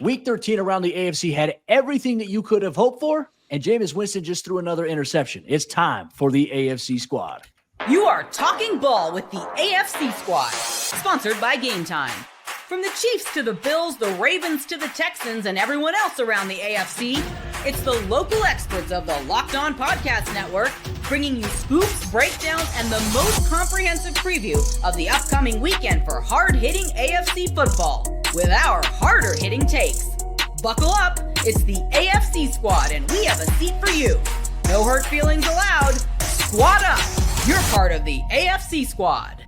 Week 13 around the AFC had everything that you could have hoped for, and Jameis Winston just threw another interception. It's time for the AFC Squad. You are talking ball with the AFC Squad, sponsored by Game Time. From the Chiefs to the Bills, the Ravens to the Texans, and everyone else around the AFC, it's the local experts of the Locked On Podcast Network, bringing you scoops, breakdowns, and the most comprehensive preview of the upcoming weekend for hard-hitting AFC football, with our harder-hitting takes. Buckle up, it's the AFC Squad, and we have a seat for you. No hurt feelings allowed. Squad up! You're part of the AFC Squad.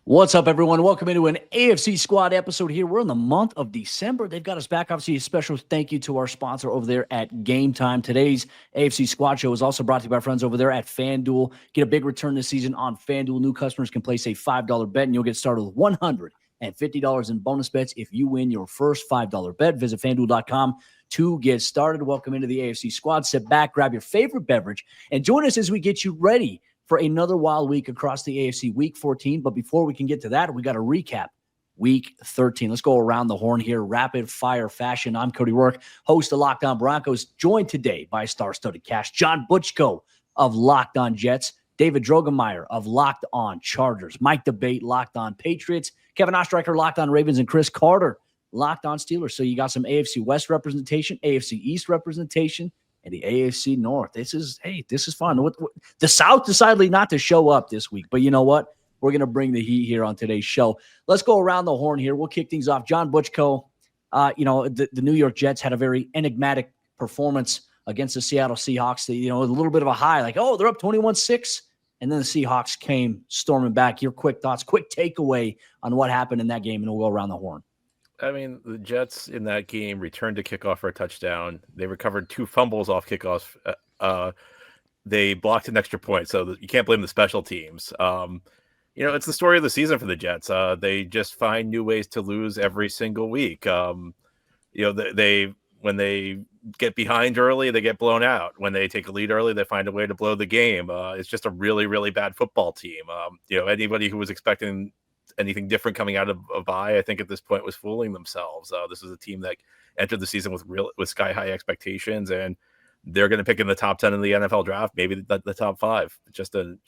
What's up, everyone? Welcome into an AFC Squad episode here. We're in the month of December. They've got us back. Obviously, a special thank you to our sponsor over there at Game Time. Today's AFC Squad show is also brought to you by our friends over there at FanDuel. Get a big return this season on FanDuel. New customers can place a $5 bet, and you'll get started with $150 in bonus bets if you win your first $5 bet. Visit FanDuel.com to get started. Welcome into the AFC Squad. Sit back, grab your favorite beverage, and join us as we get you ready for another wild week across the AFC, Week 14. But before we can get to that, we got to recap Week 13. Let's go around the horn here, rapid-fire fashion. I'm Cody Rourke, host of Locked On Broncos, joined today by star-studded cast John Butchko of Locked On Jets, David Drogemeyer of Locked On Chargers, Mike Debate, Locked On Patriots, Kevin Ostreicher, Locked On Ravens, and Chris Carter, Locked On Steelers. So you got some AFC West representation, AFC East representation, and the AFC North. This is fun. The South decided not to show up this week, but you know what? We're going to bring the heat here on today's show. Let's go around the horn here. We'll kick things off. John Butchko, the New York Jets had a very enigmatic performance against the Seattle Seahawks. A little bit of a high, like, oh, they're up 21-6, and then the Seahawks came storming back. Your quick thoughts, quick takeaway on what happened in that game, and we'll go around the horn. I mean, the Jets in that game returned to kickoff for a touchdown. They recovered 2 fumbles off kickoffs. They blocked an extra point, so you can't blame the special teams. It's the story of the season for the Jets. They just find new ways to lose every single week. They when they get behind early, they get blown out. When they take a lead early, they find a way to blow the game. It's just a really, really bad football team. Anybody who was expecting anything different coming out of a bye, I think at this point was fooling themselves. This is a team that entered the season with sky high expectations, and they're going to pick in the top 10 in the NFL draft, maybe the top 5. Just an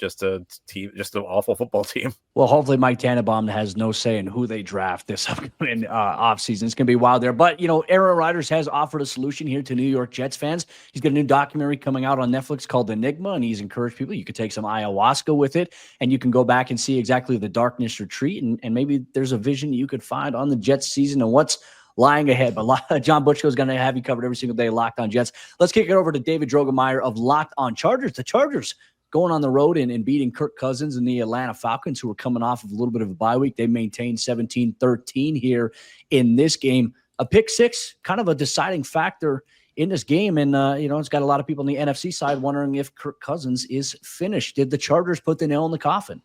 awful football team. Well, hopefully Mike Tannenbaum has no say in who they draft this upcoming offseason. It's going to be wild there. But, Aaron Rodgers has offered a solution here to New York Jets fans. He's got a new documentary coming out on Netflix called Enigma, and he's encouraged people, you could take some ayahuasca with it, and you can go back and see exactly the darkness retreat, and maybe there's a vision you could find on the Jets season and what's lying ahead. But John Butchko is going to have you covered every single day, Locked On Jets. Let's kick it over to David Drogemeyer of Locked On Chargers. The Chargers going on the road and beating Kirk Cousins and the Atlanta Falcons, who were coming off of a little bit of a bye week. They maintained 17-13 here in this game. A pick six, kind of a deciding factor in this game. And, it's got a lot of people on the NFC side wondering if Kirk Cousins is finished. Did the Chargers put the nail in the coffin?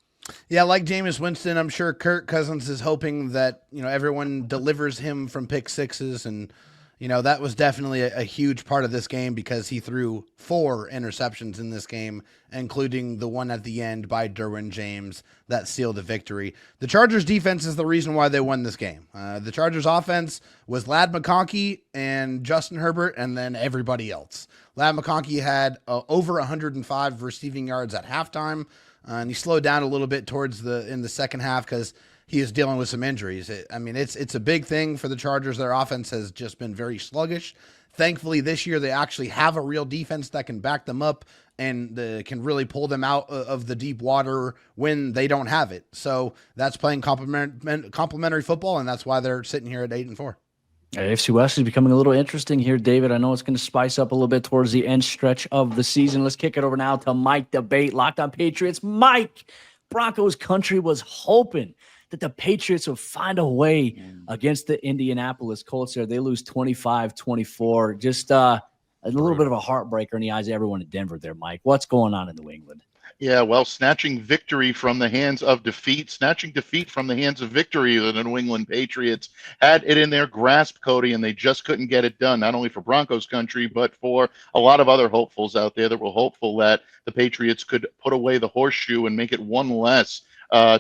Yeah, like Jameis Winston, I'm sure Kirk Cousins is hoping that, everyone delivers him from pick sixes. And, that was definitely a huge part of this game because he threw 4 interceptions in this game, including the one at the end by Derwin James that sealed the victory. The Chargers defense is the reason why they won this game. The Chargers offense was Ladd McConkey and Justin Herbert and then everybody else. Ladd McConkey had over 105 receiving yards at halftime. And he slowed down a little bit in the second half because he is dealing with some injuries. It's a big thing for the Chargers. Their offense has just been very sluggish. Thankfully, this year they actually have a real defense that can back them up and can really pull them out of the deep water when they don't have it. So that's playing complementary football, and that's why they're sitting here at 8-4. AFC West is becoming a little interesting here, David. I know it's going to spice up a little bit towards the end stretch of the season. Let's kick it over now to Mike Debate, Locked On Patriots. Mike, Broncos country was hoping that the Patriots would find a way against the Indianapolis Colts there. They lose 25-24. Just a little bit of a heartbreaker in the eyes of everyone in Denver there, Mike. What's going on in New England? Yeah, well, snatching victory from the hands of defeat, snatching defeat from the hands of victory. The New England Patriots had it in their grasp, Cody, and they just couldn't get it done, not only for Broncos country, but for a lot of other hopefuls out there that were hopeful that the Patriots could put away the horseshoe and make it one less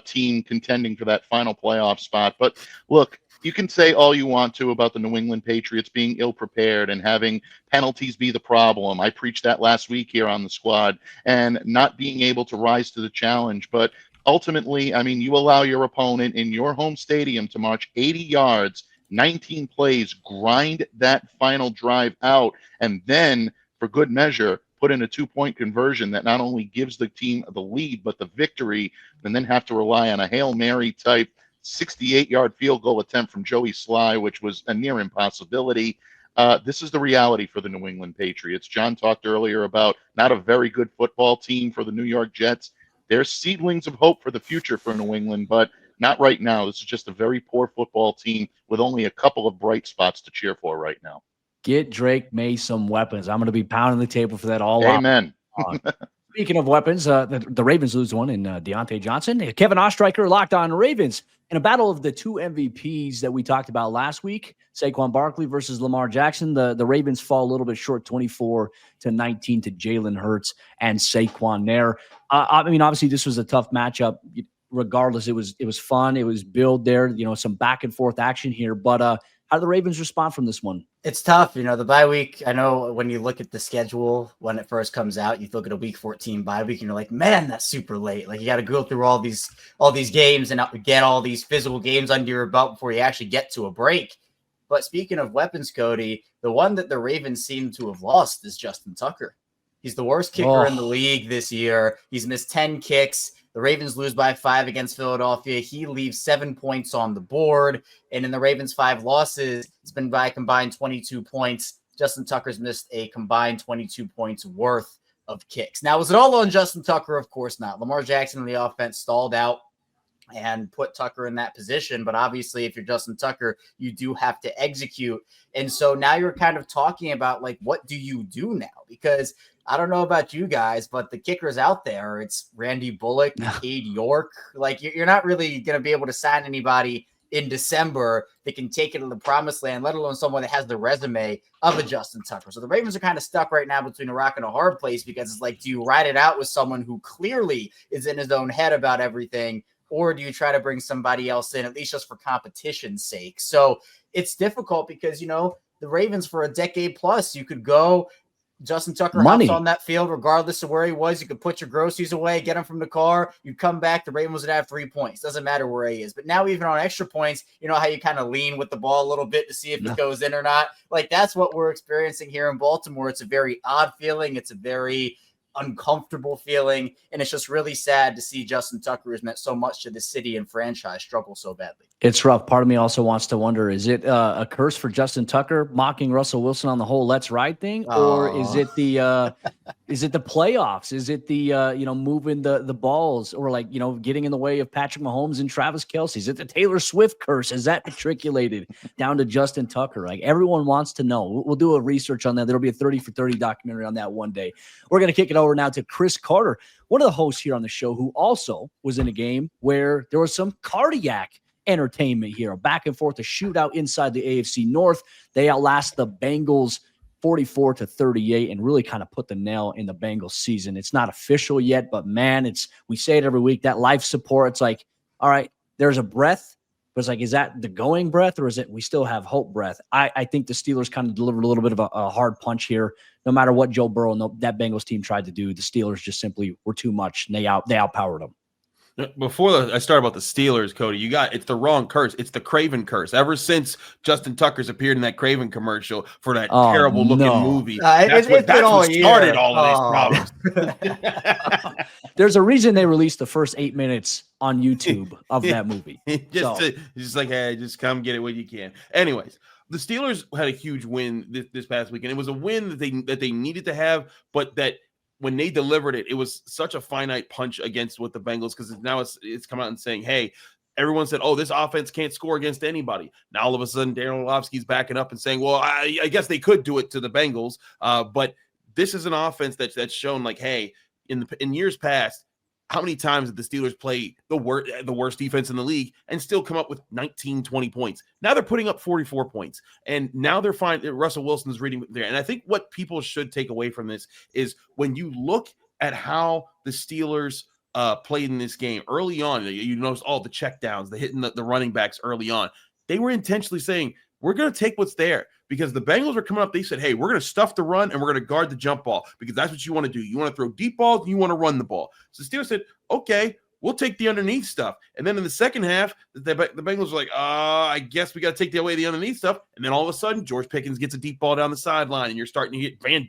team contending for that final playoff spot. But look, you can say all you want to about the New England Patriots being ill-prepared and having penalties be the problem. I preached that last week here on the squad, and not being able to rise to the challenge. But ultimately, I mean, you allow your opponent in your home stadium to march 80 yards, 19 plays, grind that final drive out, and then, for good measure, put in a 2-point conversion that not only gives the team the lead, but the victory, and then have to rely on a Hail Mary type 68-yard field goal attempt from Joey Sly, which was a near impossibility. This is the reality for the New England Patriots. John talked earlier about not a very good football team for the New York Jets. There's seedlings of hope for the future for New England, but not right now. This is just a very poor football team with only a couple of bright spots to cheer for right now. Get Drake May some weapons. I'm going to be pounding the table for that all Amen. Speaking of weapons, the Ravens lose one in Deontay Johnson. Kevin Ostreicher locked on Ravens in a battle of the two MVPs that we talked about last week, Saquon Barkley versus Lamar Jackson. The Ravens fall a little bit short, 24-19 to Jalen Hurts and Saquon there. I mean, obviously this was a tough matchup. Regardless, it was fun. It was build there, some back and forth action here. But how do the Ravens respond from this one? It's tough. The bye week, I know when you look at the schedule, when it first comes out, you look at a week 14 bye week and you're like, man, that's super late. Like you got to go through all these games and get all these physical games under your belt before you actually get to a break. But speaking of weapons, Cody, the one that the Ravens seem to have lost is Justin Tucker. He's the worst kicker in the league this year. He's missed 10 kicks. The Ravens lose by 5 against Philadelphia. He leaves 7 points on the board. And in the Ravens' 5 losses, it's been by a combined 22 points. Justin Tucker's missed a combined 22 points worth of kicks. Now, was it all on Justin Tucker? Of course not. Lamar Jackson and the offense stalled out and put Tucker in that position. But obviously, if you're Justin Tucker, you do have to execute. And so now you're kind of talking about, like, what do you do now? Because I don't know about you guys, but the kickers out there, it's Randy Bullock, Cade York. Like, you're not really going to be able to sign anybody in December that can take it to the promised land, let alone someone that has the resume of a Justin Tucker. So the Ravens are kind of stuck right now between a rock and a hard place, because it's like, do you ride it out with someone who clearly is in his own head about everything, or do you try to bring somebody else in, at least just for competition's sake? So it's difficult because, the Ravens for a decade plus, you could go Justin Tucker hops on that field regardless of where he was. You could put your groceries away, get him from the car. You'd come back. The Ravens would have 3 points. Doesn't matter where he is. But now even on extra points, you know how you kind of lean with the ball a little bit to see if it goes in or not? Like, that's what we're experiencing here in Baltimore. It's a very odd feeling. It's a very uncomfortable feeling. And it's just really sad to see Justin Tucker, who's meant so much to the city and franchise, struggle so badly. It's rough. Part of me also wants to wonder, is it a curse for Justin Tucker mocking Russell Wilson on the whole let's ride thing? Or is it the playoffs? Is it the moving the balls, or getting in the way of Patrick Mahomes and Travis Kelce? Is it the Taylor Swift curse? Is that matriculated down to Justin Tucker? Like, everyone wants to know. We'll do a research on that. There'll be a 30 for 30 documentary on that one day. We're going to kick it over now to Chris Carter, one of the hosts here on the show, who also was in a game where there was some cardiac entertainment here, a back and forth, a shootout inside the AFC North. They outlast the Bengals 44-38 and really kind of put the nail in the Bengals season. It's not official yet, but man, we say it every week, that life support. It's like, all right, there's a breath, but it's like, is that the going breath, or is it we still have hope breath? I think the Steelers kind of delivered a little bit of a hard punch here. No matter what Joe Burrow and that Bengals team tried to do, the Steelers just simply were too much, and they outpowered them. Before I start about the Steelers, Cody, it's the wrong curse. It's the Craven curse. Ever since Justin Tucker's appeared in that Craven commercial for that terrible looking movie, that's what started all of these problems. There's a reason they released the first 8 minutes on YouTube of that movie. Just like, hey, just come get it when you can. Anyways, the Steelers had a huge win this past weekend. It was a win that they needed to have, but that when they delivered it, it was such a finite punch against what the Bengals, because now it's come out and saying, hey, everyone said, oh, this offense can't score against anybody. Now all of a sudden, Darren Orlovsky's backing up and saying, well, I guess they could do it to the Bengals. But this is an offense that's shown, like, hey, in years past, how many times did the Steelers play the worst defense in the league and still come up with 19, 20 points? Now they're putting up 44 points. And now they're fine. Russell Wilson's reading there. And I think what people should take away from this is when you look at how the Steelers played in this game early on, you notice all the checkdowns, the hitting the running backs early on. they were intentionally saying, we're going to take what's there, because the Bengals are coming up. They said, hey, we're going to stuff the run and we're going to guard the jump ball, because that's what you want to do. You want to throw deep balls, you want to run the ball. So the Steelers said, okay, we'll take the underneath stuff. And then in the second half, the Bengals were like, I guess we got to take away the underneath stuff. And then all of a sudden, George Pickens gets a deep ball down the sideline, and you're starting to hit Van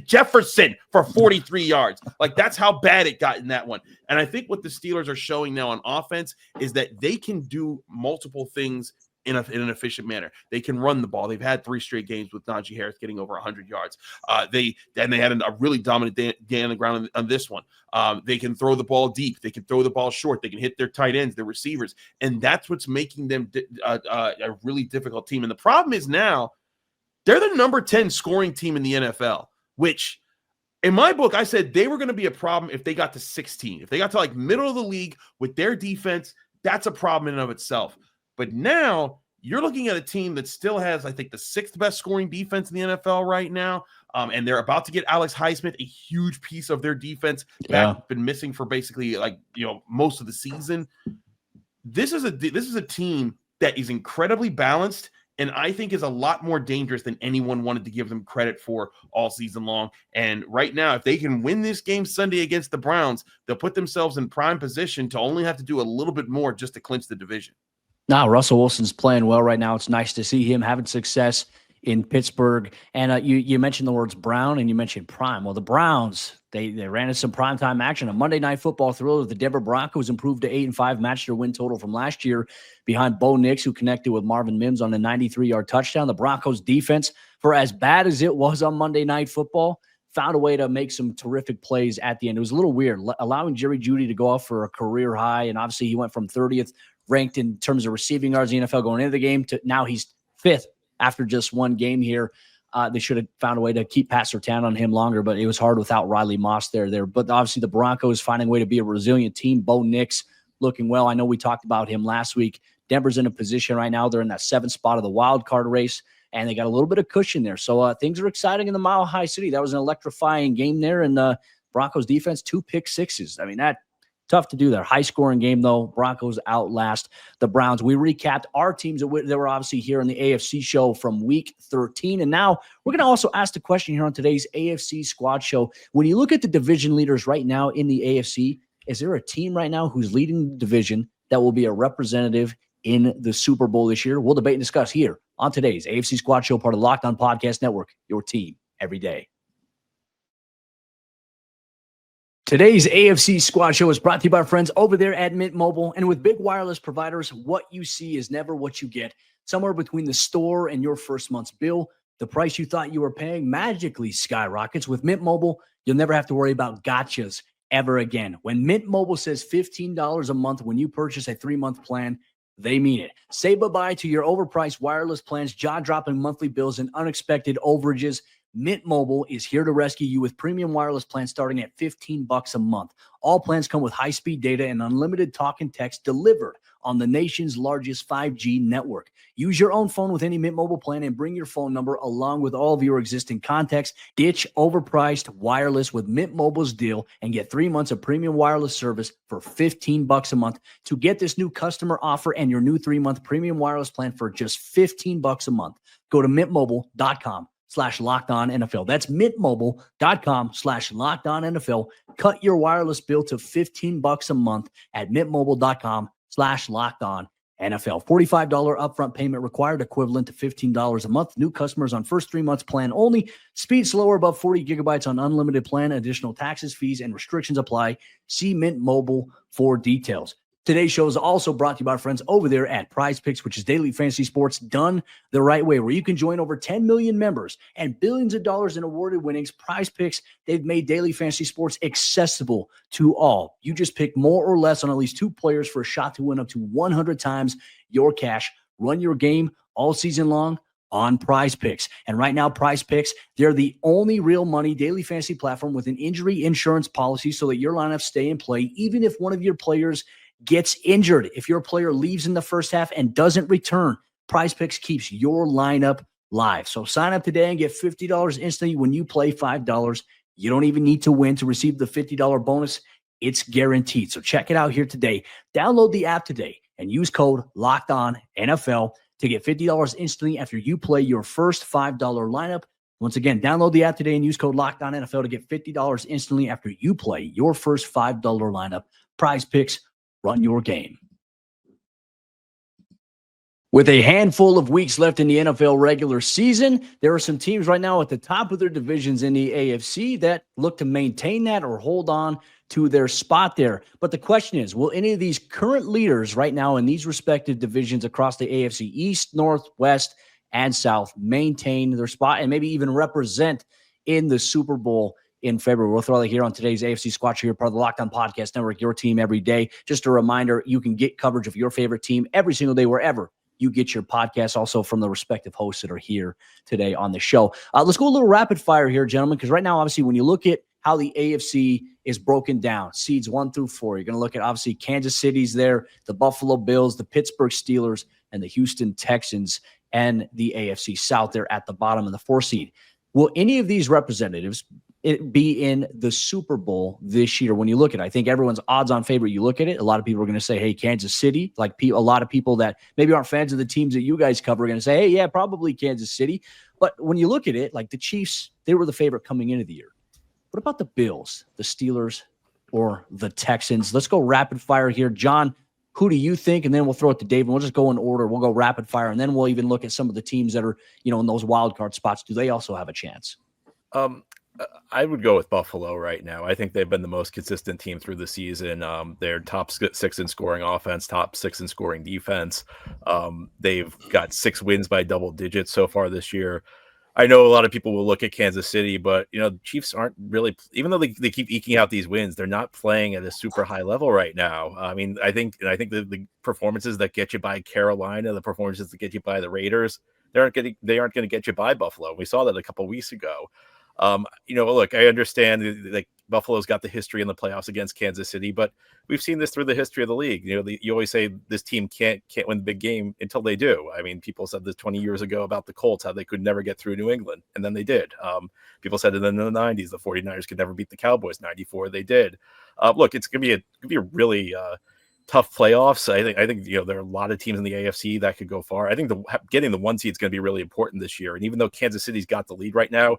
Jefferson for 43 yards. Like, that's how bad it got in that one. And I think what the Steelers are showing now on offense is that they can do multiple things in an efficient manner. They can run the ball. They've had 3 straight games with Najee Harris getting over 100 yards. They had a really dominant day on the ground on this one. They can throw the ball deep. They can throw the ball short. They can hit their tight ends, their receivers, and that's what's making them a really difficult team. And the problem is now they're the number 10 scoring team in the NFL, which in my book, I said they were going to be a problem if they got to 16. If they got to like middle of the league with their defense, that's a problem in and of itself. But now you're looking at a team that still has, I think, the 6th best scoring defense in the NFL right now. And they're about to get Alex Highsmith, a huge piece of their defense back, been missing for basically most of the season. This is a team that is incredibly balanced, and I think is a lot more dangerous than anyone wanted to give them credit for all season long. And right now, if they can win this game Sunday against the Browns, they'll put themselves in prime position to only have to do a little bit more just to clinch the division. Now, Russell Wilson's playing well right now. It's nice to see him having success in Pittsburgh. And you mentioned the words Brown and you mentioned prime. Well, the Browns, they ran into some primetime action. A Monday Night Football thriller. The Denver Broncos improved to 8-5, matched their win total from last year behind Bo Nix, who connected with Marvin Mims on a 93-yard touchdown. The Broncos defense, for as bad as it was on Monday Night Football, found a way to make some terrific plays at the end. It was a little weird, allowing Jerry Jeudy to go off for a career high. And obviously he went from 30th ranked in terms of receiving yards in the NFL going into the game to now he's 5th after just one game here. They should have found a way to keep Pat Surtain on him longer, but it was hard without Riley Moss there. But obviously the Broncos finding a way to be a resilient team. Bo Nix looking well. I know we talked about him last week. Denver's in a position right now. They're in that 7th spot of the wild card race, and they got a little bit of cushion there. So things are exciting in the Mile High City. That was an electrifying game there, and the Broncos defense, 2 pick sixes. I mean, that tough to do there. High-scoring game, though. Broncos outlast the Browns. We recapped our teams that were obviously here in the AFC show from Week 13. And now we're going to also ask the question here on today's AFC Squad show. When you look at the division leaders right now in the AFC, is there a team right now who's leading the division that will be a representative in the Super Bowl this year? We'll debate and discuss here on today's AFC Squad show, part of the Locked On Podcast Network, your team every day. Today's AFC Squad show is brought to you by our friends over there at Mint Mobile. And with big wireless providers, what you see is never what you get. Somewhere between the store and your first month's bill, the price you thought you were paying magically skyrockets. With Mint Mobile, you'll never have to worry about gotchas ever again. When Mint Mobile says $15 a month when you purchase a 3-month plan, they mean it. Say bye-bye to your overpriced wireless plans, jaw-dropping monthly bills, and unexpected overages. Mint Mobile is here to rescue you with premium wireless plans starting at $15 a month. All plans come with high-speed data and unlimited talk and text delivered on the nation's largest 5G network. Use your own phone with any Mint Mobile plan and bring your phone number along with all of your existing contacts. Ditch overpriced wireless with Mint Mobile's deal and get 3 months of premium wireless service for $15 a month. To get this new customer offer and your new 3-month premium wireless plan for just $15 a month, go to mintmobile.com/LockedOnNFL. That's mintmobile.com/LockedOnNFL. Cut your wireless bill to $15 a month at mintmobile.com/LockedOnNFL. $45 upfront payment required, equivalent to $15 a month. New customers on first 3 months plan only. Speed slower above 40 gigabytes on unlimited plan. Additional taxes, fees, and restrictions apply. See Mint Mobile for details. Today's show is also brought to you by our friends over there at Prize Picks, which is daily fantasy sports done the right way, where you can join over 10 million members and billions of dollars in awarded winnings. Prize Picks, they've made daily fantasy sports accessible to all. You just pick more or less on at least 2 players for a shot to win up to 100 times your cash. Run your game all season long on Prize Picks. And right now, Prize Picks, they're the only real money daily fantasy platform with an injury insurance policy so that your lineups stay in play, even if one of your players gets injured. If your player leaves in the first half and doesn't return, Prize Picks keeps your lineup live. So sign up today and get $50 instantly when you play $5. You don't even need to win to receive the $50 bonus. It's guaranteed. So check it out here today. Download the app today and use code LOCKEDONNFL to get $50 instantly after you play your first $5 lineup. Once again, download the app today and use code LOCKEDONNFL to get $50 instantly after you play your first $5 lineup. Prize Picks, run your game. With a handful of weeks left in the NFL regular season, there are some teams right now at the top of their divisions in the AFC that look to maintain that or hold on to their spot there. But the question is, will any of these current leaders right now in these respective divisions across the AFC East, North, West, and South maintain their spot and maybe even represent in the Super Bowl in February? We'll throw that here on today's AFC Squad Show, part of the Locked On Podcast Network, your team every day. Just a reminder, you can get coverage of your favorite team every single day wherever you get your podcasts, also from the respective hosts that are here today on the show. Let's go a little rapid fire here, gentlemen, because right now, obviously, when you look at how the AFC is broken down, seeds 1 through 4, you're going to look at, obviously, Kansas City's there, the Buffalo Bills, the Pittsburgh Steelers, and the Houston Texans, and the AFC South there at the bottom of the 4 seed. Will any of these representatives be in the Super Bowl this year? When you look at it, I think everyone's odds-on favorite. You look at it, a lot of people are going to say, hey, Kansas City. Like a lot of people that maybe aren't fans of the teams that you guys cover are going to say, hey, yeah, probably Kansas City. But when you look at it, like the Chiefs, they were the favorite coming into the year. What about the Bills, the Steelers, or the Texans? Let's go rapid fire here. John, who do you think? And then we'll throw it to Dave, and we'll just go in order. We'll go rapid fire, and then we'll even look at some of the teams that are, in those wild card spots. Do they also have a chance? I would go with Buffalo right now. I think they've been the most consistent team through the season. They're top 6 in scoring offense, top 6 in scoring defense. They've got 6 wins by double digits so far this year. I know a lot of people will look at Kansas City, but the Chiefs aren't really, even though they keep eking out these wins, they're not playing at a super high level right now. I mean, I think the performances that get you by Carolina, the performances that get you by the Raiders, they aren't going to get you by Buffalo. We saw that a couple of weeks ago. Look, I understand like Buffalo's got the history in the playoffs against Kansas City, but we've seen this through the history of the league. You always say this team can't win the big game until they do. I mean, people said this 20 years ago about the Colts, how they could never get through New England, and then they did. People said in the 90s, the 49ers could never beat the Cowboys. 94, they did. Look, it's gonna be a really tough playoffs. I think there are a lot of teams in the AFC that could go far. I think getting the 1 seed is going to be really important this year. And even though Kansas City's got the lead right now,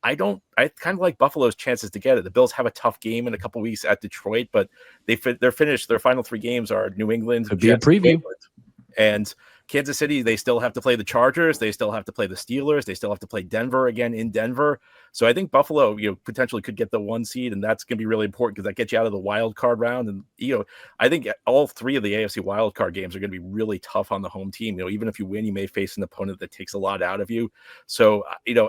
I kind of like Buffalo's chances to get it. The Bills have a tough game in a couple weeks at Detroit, but they're finished. Their final 3 games are New England, could be a preview, and Kansas City. They still have to play the Chargers. They still have to play the Steelers. They still have to play Denver again in Denver. So I think Buffalo, potentially could get the 1 seed, and that's going to be really important because that gets you out of the wild card round. And I think all 3 of the AFC wild card games are going to be really tough on the home team. Even if you win, you may face an opponent that takes a lot out of you. So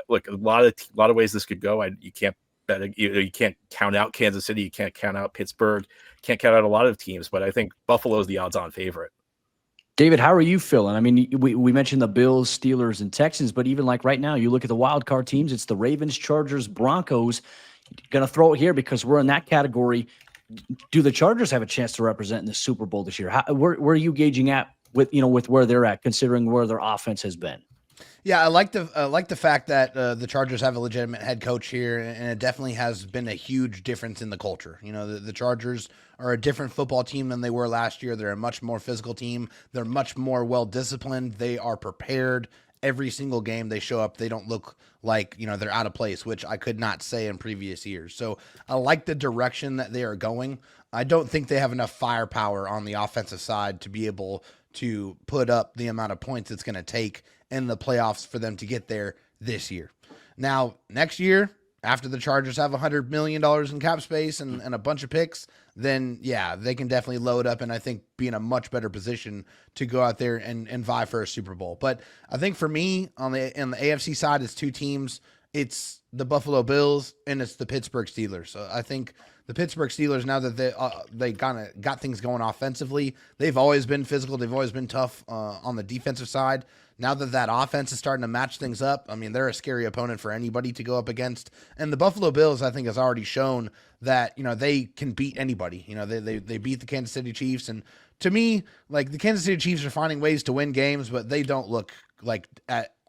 look, a lot of ways this could go. You can't bet. You can't count out Kansas City. You can't count out Pittsburgh. Can't count out a lot of teams. But I think Buffalo is the odds-on favorite. David, how are you feeling? I mean, we mentioned the Bills, Steelers, and Texans, but even like right now, you look at the wild card teams, it's the Ravens, Chargers, Broncos. Going to throw it here because we're in that category. Do the Chargers have a chance to represent in the Super Bowl this year? Where are you gauging at with where they're at, considering where their offense has been? Yeah, I like the fact that the Chargers have a legitimate head coach here, and it definitely has been a huge difference in the culture. The Chargers are a different football team than they were last year. They're a much more physical team. They're much more well-disciplined. They are prepared every single game they show up. They don't look like, they're out of place, which I could not say in previous years. So I like the direction that they are going. I don't think they have enough firepower on the offensive side to be able to put up the amount of points it's going to take in the playoffs for them to get there this year. Now, next year, after the Chargers have $100 million in cap space and a bunch of picks, then yeah, they can definitely load up and I think be in a much better position to go out there and vie for a Super Bowl. But I think for me in the AFC side, it's 2 teams. It's the Buffalo Bills and it's the Pittsburgh Steelers. So I think the Pittsburgh Steelers, now that they kind of got things going offensively, they've always been physical. They've always been tough on the defensive side. Now that offense is starting to match things up, I mean, they're a scary opponent for anybody to go up against. And the Buffalo Bills, I think, has already shown that, they can beat anybody. They beat the Kansas City Chiefs. And to me, like, the Kansas City Chiefs are finding ways to win games, but they don't look like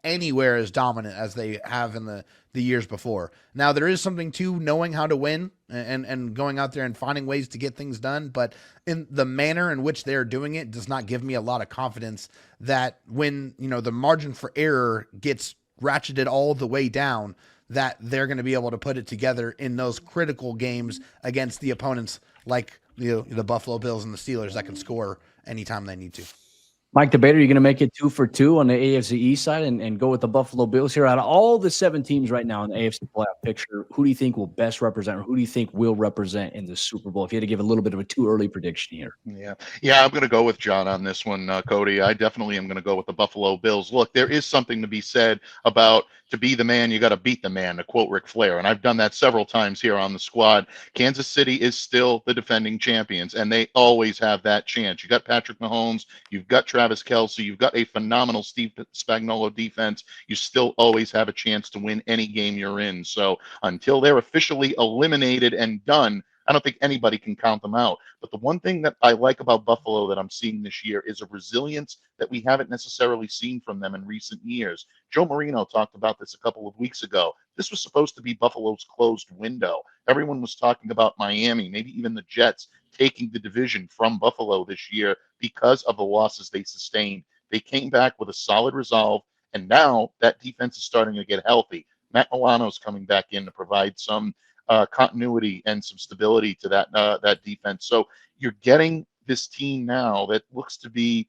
anywhere as dominant as they have in the years before. Now, there is something to knowing how to win and going out there and finding ways to get things done, but in the manner in which they're doing it does not give me a lot of confidence that when, the margin for error gets ratcheted all the way down, that they're going to be able to put it together in those critical games against the opponents like the Buffalo Bills and the Steelers that can score anytime they need to. Mike Debater, you're going to make it 2 for 2 on the AFC East side and go with the Buffalo Bills here. Out of all the 7 teams right now in the AFC playoff picture, who do you think will best represent, or who do you think will represent in the Super Bowl? If you had to give a little bit of a too early prediction here. Yeah, I'm going to go with John on this one, Cody. I definitely am going to go with the Buffalo Bills. Look, there is something to be said about to be the man, you got to beat the man, to quote Ric Flair. And I've done that several times here on the squad. Kansas City is still the defending champions, and they always have that chance. You got Patrick Mahomes, you've got Travis Kelce, you've got a phenomenal Steve Spagnuolo defense. You still always have a chance to win any game you're in. So until they're officially eliminated and done, I don't think anybody can count them out. But the one thing that I like about Buffalo that I'm seeing this year is a resilience that we haven't necessarily seen from them in recent years. Joe Marino talked about this a couple of weeks ago. This was supposed to be Buffalo's closed window. Everyone was talking about Miami, maybe even the Jets, taking the division from Buffalo this year because of the losses they sustained. They came back with a solid resolve, and now that defense is starting to get healthy. Matt Milano's coming back in to provide some continuity and some stability to that defense. So you're getting this team now that looks to be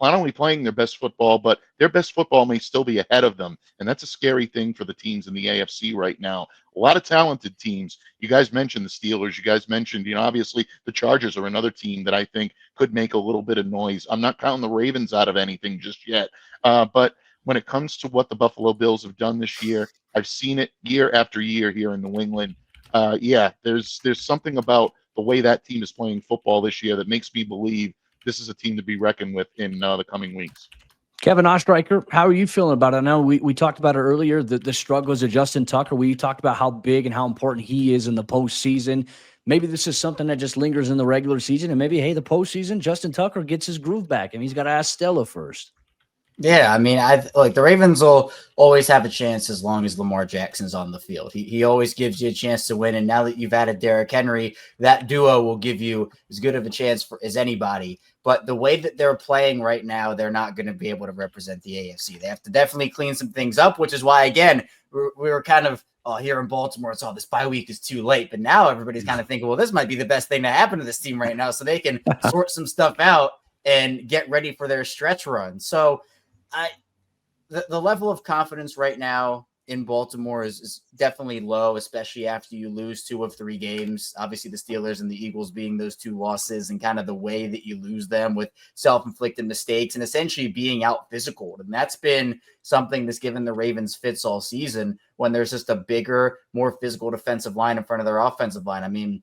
not only playing their best football, but their best football may still be ahead of them. And that's a scary thing for the teams in the AFC right now. A lot of talented teams. You guys mentioned the Steelers. You guys mentioned, obviously the Chargers are another team that I think could make a little bit of noise. I'm not counting the Ravens out of anything just yet. But when it comes to what the Buffalo Bills have done this year, I've seen it year after year here in New England. There's something about the way that team is playing football this year that makes me believe this is a team to be reckoned with in the coming weeks. Kevin Ostreicher, how are you feeling about it? I know we talked about it earlier, the struggles of Justin Tucker. We talked about how big and how important he is in the postseason. Maybe this is something that just lingers in the regular season, and maybe, hey, the postseason, Justin Tucker gets his groove back, and he's got to ask Stella first. Yeah, I mean, the Ravens will always have a chance as long as Lamar Jackson's on the field. He always gives you a chance to win, and now that you've added Derrick Henry, that duo will give you as good of a chance as anybody. But the way that they're playing right now, they're not going to be able to represent the AFC. They have to definitely clean some things up, which is why, again, we were kind of here in Baltimore, it's this bye week is too late. But now everybody's kind of thinking, well, this might be the best thing to happen to this team right now, so they can sort some stuff out and get ready for their stretch run. So the level of confidence right now in Baltimore is definitely low, especially after you lose 2 of 3 games. Obviously, the Steelers and the Eagles being those 2 losses, and kind of the way that you lose them with self-inflicted mistakes and essentially being out physical. And that's been something that's given the Ravens fits all season when there's just a bigger, more physical defensive line in front of their offensive line. I mean,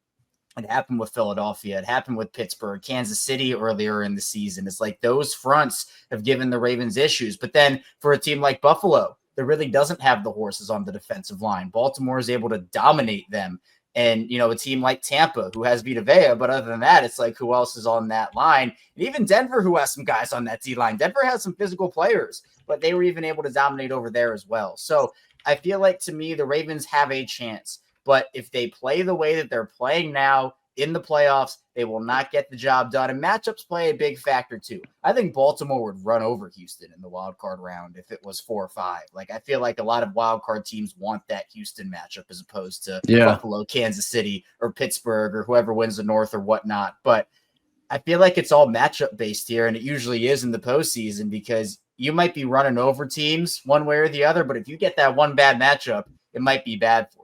it happened with Philadelphia. It happened with Pittsburgh, Kansas City earlier in the season. It's like those fronts have given the Ravens issues. But then for a team like Buffalo, that really doesn't have the horses on the defensive line, Baltimore is able to dominate them. And, a team like Tampa, who has Vita Vea, but other than that, it's like who else is on that line? And even Denver, who has some guys on that D-line. Denver has some physical players, but they were even able to dominate over there as well. So I feel like, to me, the Ravens have a chance. But if they play the way that they're playing now in the playoffs, they will not get the job done. And matchups play a big factor too. I think Baltimore would run over Houston in the wild card round if it was 4-5. Like, I feel like a lot of wild card teams want that Houston matchup as opposed to Buffalo, Kansas City, or Pittsburgh, or whoever wins the North or whatnot. But I feel like it's all matchup based here, and it usually is in the postseason, because you might be running over teams one way or the other, but if you get that one bad matchup, it might be bad for you.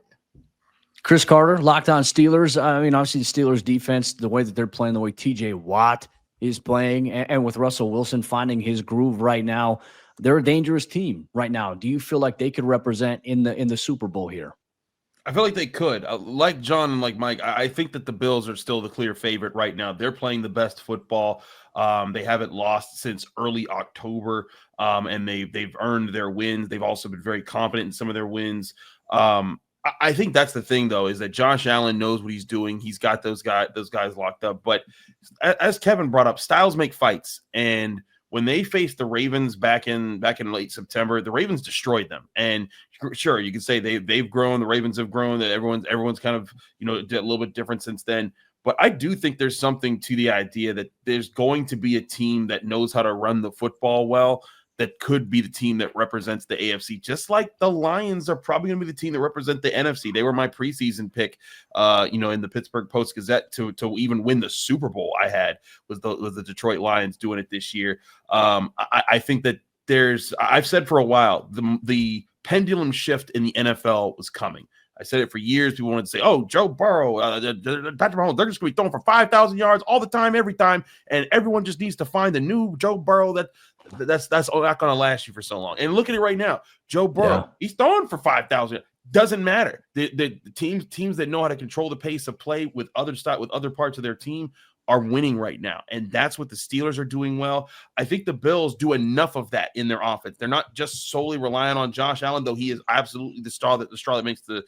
Chris Carter, Locked On Steelers. I mean, obviously the Steelers defense, the way that they're playing, the way TJ Watt is playing, and with Russell Wilson finding his groove right now, they're a dangerous team right now. Do you feel like they could represent in the Super Bowl here? I feel like they could. Like John and like Mike, I think that the Bills are still the clear favorite right now. They're playing the best football. They haven't lost since early October, and they've earned their wins. They've also been very confident in some of their wins. I think that's the thing, though, is that Josh Allen knows what he's doing. He's got those guys locked up. But as Kevin brought up, styles make fights. And when they faced the Ravens back in late September, the Ravens destroyed them. And sure, you can say they've grown, the Ravens have grown, that everyone's kind of, you know, a little bit different since then. But I do think there's something to the idea that there's going to be a team that knows how to run the football well, that could be the team that represents the AFC, just like the Lions are probably going to be the team that represent the NFC. They were my preseason pick, you know, in the Pittsburgh Post-Gazette to even win the Super Bowl. I had was the Detroit Lions doing it this year. I think that I've said for a while, the pendulum shift in the NFL was coming. I said it for years. People wanted to say, "Oh, Joe Burrow, Patrick Mahomes, they're just going to be throwing for 5,000 yards all the time, every time, and everyone just needs to find the new Joe Burrow that's not going to last you for so long." And look at it right now, Joe Burrow, he's throwing for 5,000. Doesn't matter. The teams that know how to control the pace of play with other parts of their team are winning right now, and that's what the Steelers are doing well. I think the Bills do enough of that in their offense. They're not just solely relying on Josh Allen, though he is absolutely the straw that makes the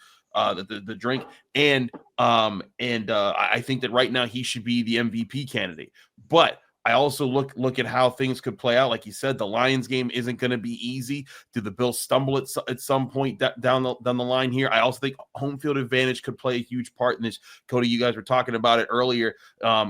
drink. And I think that right now he should be the MVP candidate. But I also look at how things could play out. Like you said, the Lions game isn't going to be easy. Do the Bills stumble at some point down the line here? I also think home field advantage could play a huge part in this. Cody, you guys were talking about it earlier.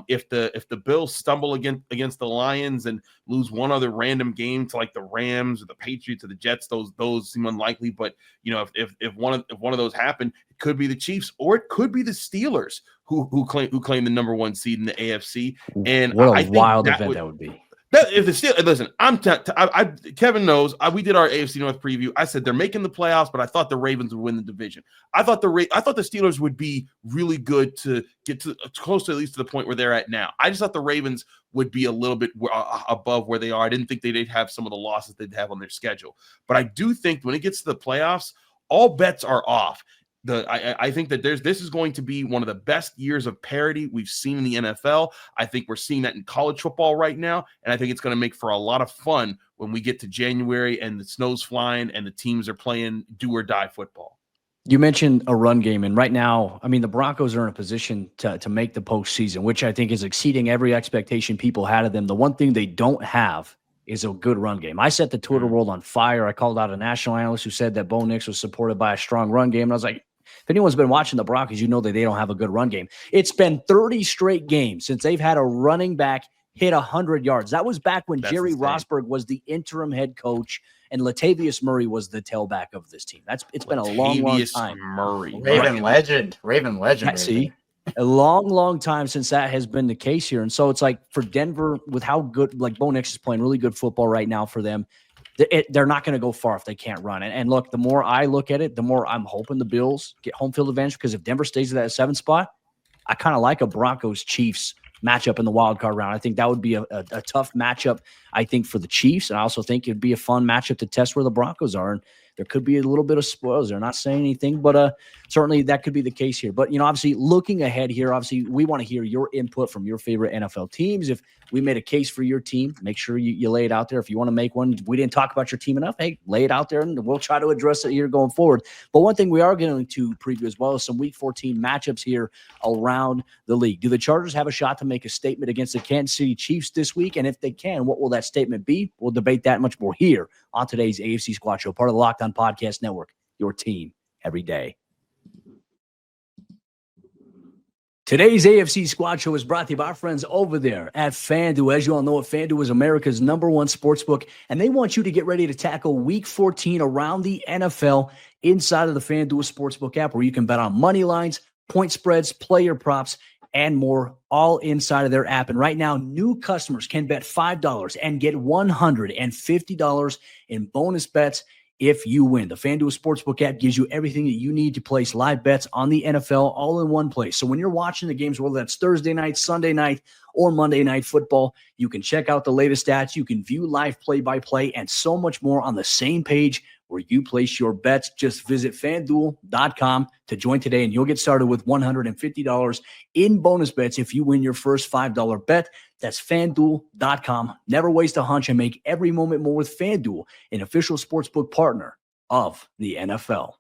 If the Bills stumble against the Lions and lose one other random game to like the Rams or the Patriots or the Jets, those seem unlikely. But you know, if one of those happen, it could be the Chiefs or it could be the Steelers who claim the number one seed in the AFC. And what a I wild event that would be. If the Steelers, listen, Kevin knows. We did our AFC North preview. I said they're making the playoffs, but I thought the Ravens would win the division. I thought the Steelers would be really good to get to close to at least to the point where they're at now. I just thought the Ravens would be a little bit above where they are. I didn't think they'd have some of the losses they'd have on their schedule. But I do think when it gets to the playoffs, all bets are off. I think that this is going to be one of the best years of parity we've seen in the NFL. I think we're seeing that in college football right now, and I think it's going to make for a lot of fun when we get to January and the snow's flying and the teams are playing do or die football. You mentioned a run game, and right now, I mean, the Broncos are in a position to make the postseason, which I think is exceeding every expectation people had of them. The one thing they don't have is a good run game. I set the Twitter world on fire. I called out a national analyst who said that Bo Nix was supported by a strong run game, and I was like, if anyone's been watching the Broncos, you know that they don't have a good run game. It's been 30 straight games since they've had a running back hit 100 yards. That was back when Jerry Rosburg was the interim head coach and Latavius Murray was the tailback of this team. It's been a long time. Raven legend. See, a long time since that has been the case here. And so it's like for Denver, with how good, like Bo Nix is playing really good football right now for them, they're not going to go far if they can't run. And look, the more I look at it, the more I'm hoping the Bills get home field advantage, because if Denver stays at that 7th spot, I kind of like a Broncos-Chiefs matchup in the wild card round. I think that would be a tough matchup, I think, for the Chiefs. And I also think it'd be a fun matchup to test where the Broncos are. And there could be a little bit of spoils. They're not saying anything, but certainly that could be the case here. But, you know, obviously looking ahead here, obviously we want to hear your input from your favorite NFL teams. If we made a case for your team, make sure you lay it out there. If you want to make one, we didn't talk about your team enough, hey, lay it out there and we'll try to address it here going forward. But one thing we are going to preview as well is some Week 14 matchups here around the league. Do the Chargers have a shot to make a statement against the Kansas City Chiefs this week? And if they can, what will that statement be? We'll debate that much more here on today's AFC Squad Show, part of the Locked On Podcast Network, your team every day. Today's AFC Squad Show is brought to you by our friends over there at FanDuel. As you all know, FanDuel is America's #1 sportsbook, and they want you to get ready to tackle Week 14 around the NFL inside of the FanDuel Sportsbook app, where you can bet on money lines, point spreads, player props, and more, all inside of their app. And right now, new customers can bet $5 and get $150 in bonus bets if you win. The FanDuel Sportsbook app gives you everything that you need to place live bets on the NFL all in one place. So when you're watching the games, whether that's Thursday night, Sunday night, or Monday Night Football, you can check out the latest stats. You can view live play-by-play and so much more on the same page where you place your bets. Just visit FanDuel.com to join today, and you'll get started with $150 in bonus bets if you win your first $5 bet. That's FanDuel.com. Never waste a hunch and make every moment more with FanDuel, an official sportsbook partner of the NFL.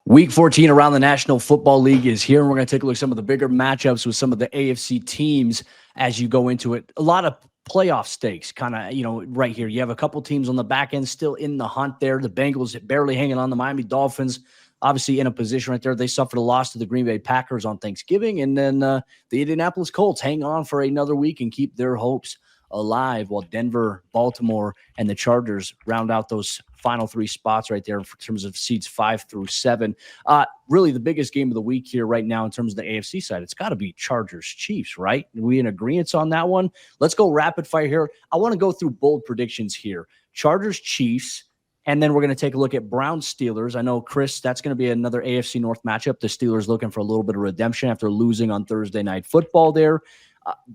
Week 14 around the National Football League is here, and we're going to take a look at some of the bigger matchups with some of the AFC teams as you go into it. A lot of playoff stakes kind of, right here. You have a couple teams on the back end still in the hunt there. The Bengals barely hanging on. The Miami Dolphins obviously in a position right there. They suffered a loss to the Green Bay Packers on Thanksgiving, and then the Indianapolis Colts hang on for another week and keep their hopes alive, while Denver, Baltimore, and the Chargers round out those final three spots right there in terms of seeds 5 through 7. Really the biggest game of the week here right now in terms of the AFC side, it's got to be Chargers Chiefs, right? Are we in agreement on that one? Let's go rapid fire here. I want to go through bold predictions here. Chargers Chiefs, and then we're going to take a look at Browns Steelers. I know, Chris, that's going to be another AFC North matchup. The Steelers looking for a little bit of redemption after losing on Thursday Night Football there.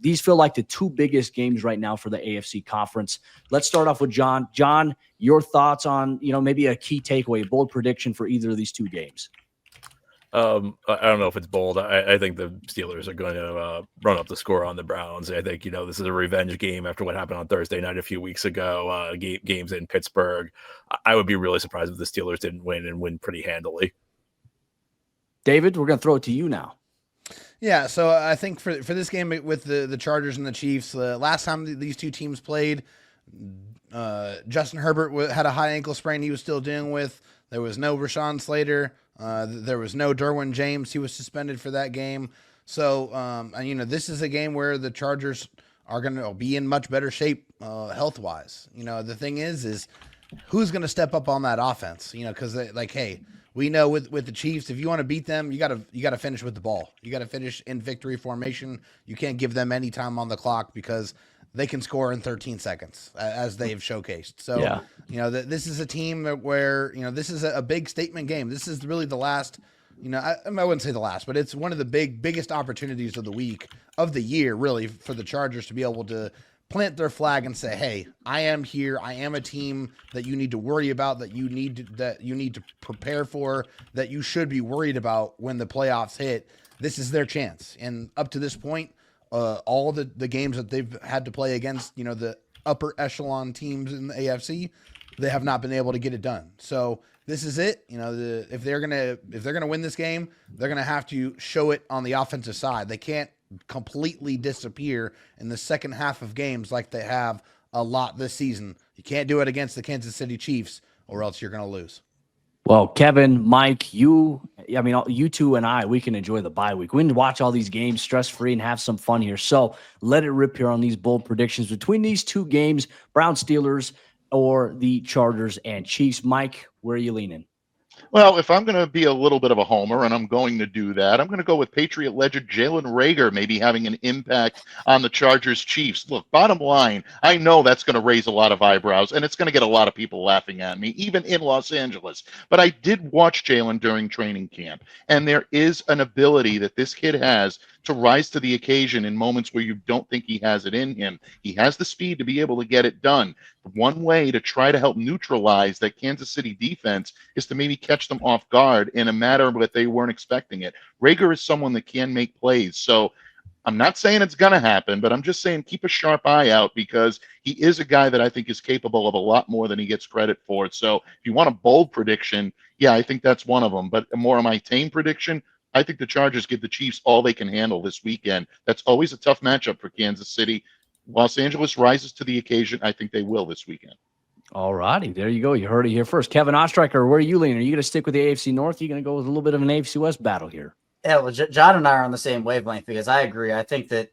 These feel like the two biggest games right now for the AFC conference. Let's start off with John. John, your thoughts on, maybe a key takeaway, bold prediction for either of these two games. I don't know if it's bold. I think the Steelers are going to run up the score on the Browns. I think, this is a revenge game after what happened on Thursday night a few weeks ago, games in Pittsburgh. I would be really surprised if the Steelers didn't win and win pretty handily. David, we're going to throw it to you now. Yeah, so I think for this game with the Chargers and the Chiefs, the last time these two teams played, Justin Herbert had a high ankle sprain he was still dealing with. There was no Rashawn Slater. There was no Derwin James. He was suspended for that game. So, this is a game where the Chargers are going to be in much better shape health-wise. The thing is who's going to step up on that offense? Because hey, we know with the Chiefs, if you want to beat them, you got to finish with the ball. You got to finish in victory formation. You can't give them any time on the clock because they can score in 13 seconds, as they've showcased. So, yeah. This is a team where, this is a big statement game. This is really the last, I wouldn't say the last, but it's one of the biggest opportunities of the year, really, for the Chargers to be able to plant their flag and say, hey, I am here. I am a team that you need to worry about, that you need to prepare for, that you should be worried about when the playoffs hit. This is their chance. And up to this point, all the games that they've had to play against, the upper echelon teams in the AFC, they have not been able to get it done. So this is it. If they're gonna win this game, they're gonna have to show it on the offensive side. They can't completely disappear in the second half of games like they have a lot this season. You can't do it against the Kansas City Chiefs, or else you're gonna lose. Well, Kevin, Mike, you two and I, we can enjoy the bye week. We can watch all these games stress-free and have some fun here. So let it rip here on these bold predictions between these two games, Browns, Steelers, or the Chargers and Chiefs. Mike, where are you leaning? Well, if I'm going to be a little bit of a homer, and I'm going to do that, I'm going to go with Patriot legend Jalen Reagor maybe having an impact on the Chargers Chiefs. Look, bottom line, I know that's going to raise a lot of eyebrows, and it's going to get a lot of people laughing at me, even in Los Angeles. But I did watch Jalen during training camp, and there is an ability that this kid has to rise to the occasion in moments where you don't think he has it in him. He has the speed to be able to get it done. One way to try to help neutralize that Kansas City defense is to maybe catch them off guard in a matter that they weren't expecting it. Reagor is someone that can make plays. So I'm not saying it's going to happen, but I'm just saying keep a sharp eye out, because he is a guy that I think is capable of a lot more than he gets credit for. So if you want a bold prediction, yeah, I think that's one of them. But more of my tame prediction, I think the Chargers give the Chiefs all they can handle this weekend. That's always a tough matchup for Kansas City. Los Angeles rises to the occasion. I think they will this weekend. All righty. There you go. You heard it here first. Kevin Ostreicher, where are you leaning? Are you going to stick with the AFC North? Are you going to go with a little bit of an AFC West battle here? Yeah, well, John and I are on the same wavelength, because I agree. I think that,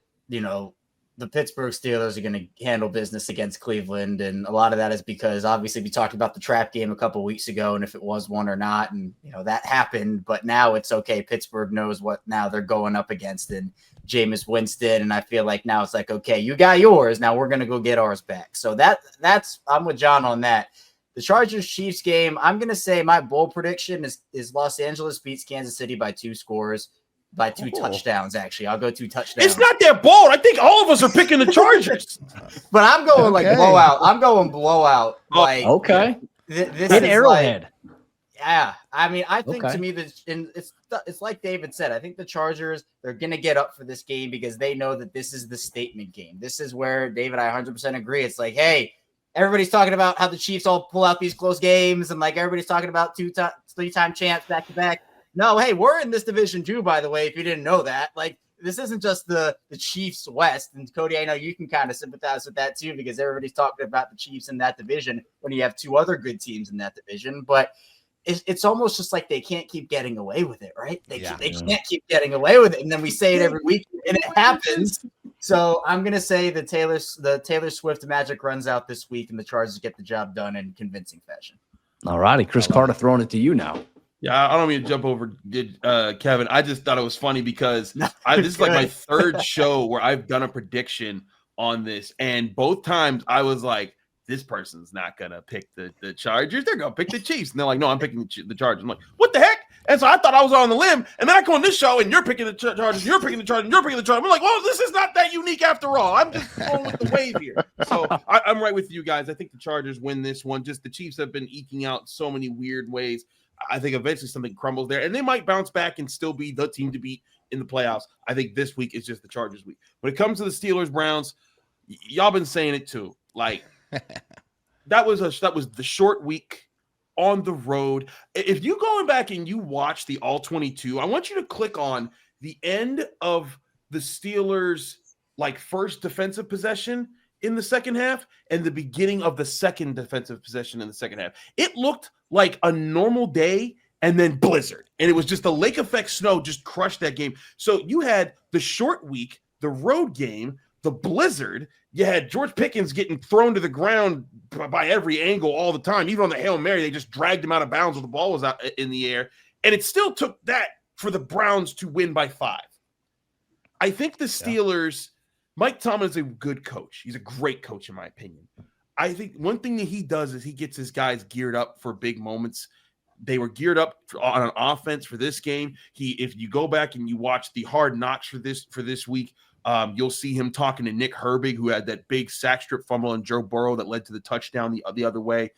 the Pittsburgh Steelers are going to handle business against Cleveland. And a lot of that is because obviously we talked about the trap game a couple of weeks ago and if it was one or not. And, that happened. But now it's okay. Pittsburgh knows what now they're going up against in Jameis Winston. And I feel like now it's like, okay, you got yours. Now we're going to go get ours back. So that's I'm with John on that. The Chargers-Chiefs game, I'm going to say my bold prediction is Los Angeles beats Kansas City by 2 scores. By 2 touchdowns, actually. I'll go 2 touchdowns. It's not that bold. I think all of us are picking the Chargers. But I'm going like blowout. I'm going blowout. Like, okay. This in is Arrowhead. Yeah. I mean, I think Okay. to me, it's like David said. I think the Chargers, they're going to get up for this game because they know that this is the statement game. This is where, David, I 100% agree. It's like, hey, everybody's talking about how the Chiefs all pull out these close games, and like everybody's talking about 3-time champs back to back. No, hey, we're in this division too, by the way, if you didn't know that. Like, this isn't just the Chiefs West. And Cody, I know you can kind of sympathize with that too, because everybody's talking about the Chiefs in that division when you have two other good teams in that division. But it's almost just like they can't keep getting away with it, right? They can't keep getting away with it. And then we say it every week and it happens. So I'm going to say the Taylor Swift magic runs out this week and the Chargers get the job done in convincing fashion. All righty. Chris Carter throwing it to you now. Yeah, I don't mean to jump over Kevin. I just thought it was funny because this is like my third show where I've done a prediction on this. And both times I was like, this person's not going to pick the Chargers. They're going to pick the Chiefs. And they're like, no, I'm picking the Chargers. I'm like, what the heck? And so I thought I was on the limb. And then I come on this show and you're picking the Chargers, you're picking the Chargers, and you're picking the Chargers. I'm like, well, this is not that unique after all. I'm just going with the wave here. So I'm right with you guys. I think the Chargers win this one. Just the Chiefs have been eking out so many weird ways. I think eventually something crumbles there. And they might bounce back and still be the team to beat in the playoffs. I think this week is just the Chargers week. When it comes to the Steelers, Browns, y'all been saying it too. Like, that was the short week on the road. If you going back and you watch the all 22, I want you to click on the end of the Steelers like first defensive possession in the second half and the beginning of the second defensive possession in the second half. It looked like a normal day and then blizzard. And it was just the lake effect snow just crushed that game. So you had the short week, the road game, the blizzard. You had George Pickens getting thrown to the ground by every angle all the time. Even on the Hail Mary, they just dragged him out of bounds when the ball was out in the air. And it still took that for the Browns to win by 5. I think the Steelers, Mike Tomlin is a good coach. He's a great coach, in my opinion. I think one thing that he does is he gets his guys geared up for big moments. They were geared up on an offense for this game. If you go back and you watch the Hard Knocks for this week, you'll see him talking to Nick Herbig, who had that big sack strip fumble on Joe Burrow that led to the touchdown the other way.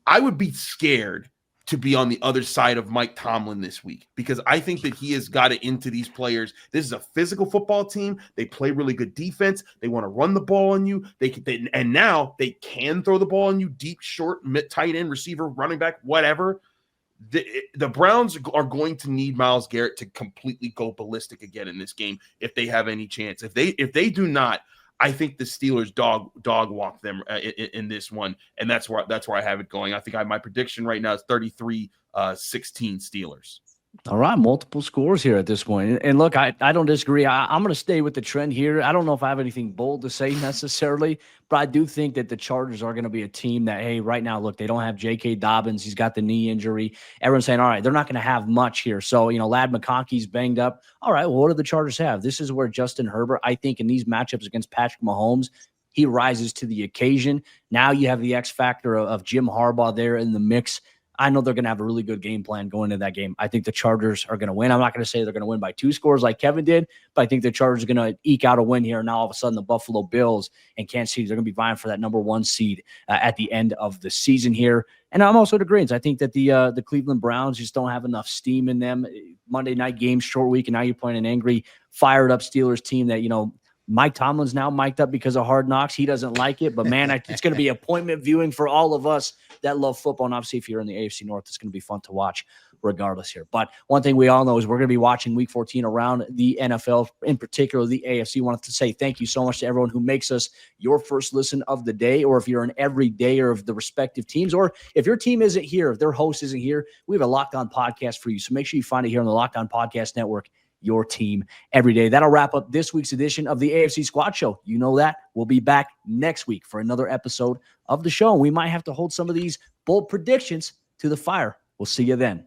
I would be scared to be on the other side of Mike Tomlin this week because I think that he has got it into these players. This is a physical football team. They play really good defense. They want to run the ball on you. And now they can throw the ball on you deep, short, tight end, receiver, running back, whatever. The Browns are going to need Myles Garrett to completely go ballistic again in this game if they have any chance. If they do not, I think the Steelers dog walk them in this one, and that's where I have it going. I think my prediction right now is 33-16 Steelers. All right, multiple scores here at this point. And look, I don't disagree. I'm going to stay with the trend here. I don't know if I have anything bold to say necessarily, but I do think that the Chargers are going to be a team that, hey, right now, look, they don't have J.K. Dobbins. He's got the knee injury. Everyone's saying, all right, they're not going to have much here. So, Ladd McConkey's banged up. All right, well, what do the Chargers have? This is where Justin Herbert, I think, in these matchups against Patrick Mahomes, he rises to the occasion. Now you have the X factor of Jim Harbaugh there in the mix. I know they're going to have a really good game plan going into that game. I think the Chargers are going to win. I'm not going to say they're going to win by 2 scores like Kevin did, but I think the Chargers are going to eke out a win here. Now, all of a sudden, the Buffalo Bills and Kansas City, they're going to be vying for that number 1 seed at the end of the season here. And I'm also in agreement. I think that the Cleveland Browns just don't have enough steam in them. Monday night game, short week, and now you're playing an angry, fired-up Steelers team that, Mike Tomlin's now mic'd up because of Hard Knocks. He doesn't like it, but man, it's going to be appointment viewing for all of us that love football. And obviously, if you're in the AFC North, it's going to be fun to watch regardless here. But one thing we all know is we're going to be watching Week 14 around the NFL, in particular the AFC. Wanted to say thank you so much to everyone who makes us your first listen of the day, or if you're an everydayer of the respective teams, or if your team isn't here, if their host isn't here, we have a Locked On podcast for you. So make sure you find it here on the Locked On Podcast Network, your team every day. That'll wrap up this week's edition of the AFC Squad Show. You know that. We'll be back next week for another episode of the show. We might have to hold some of these bold predictions to the fire. We'll see you then.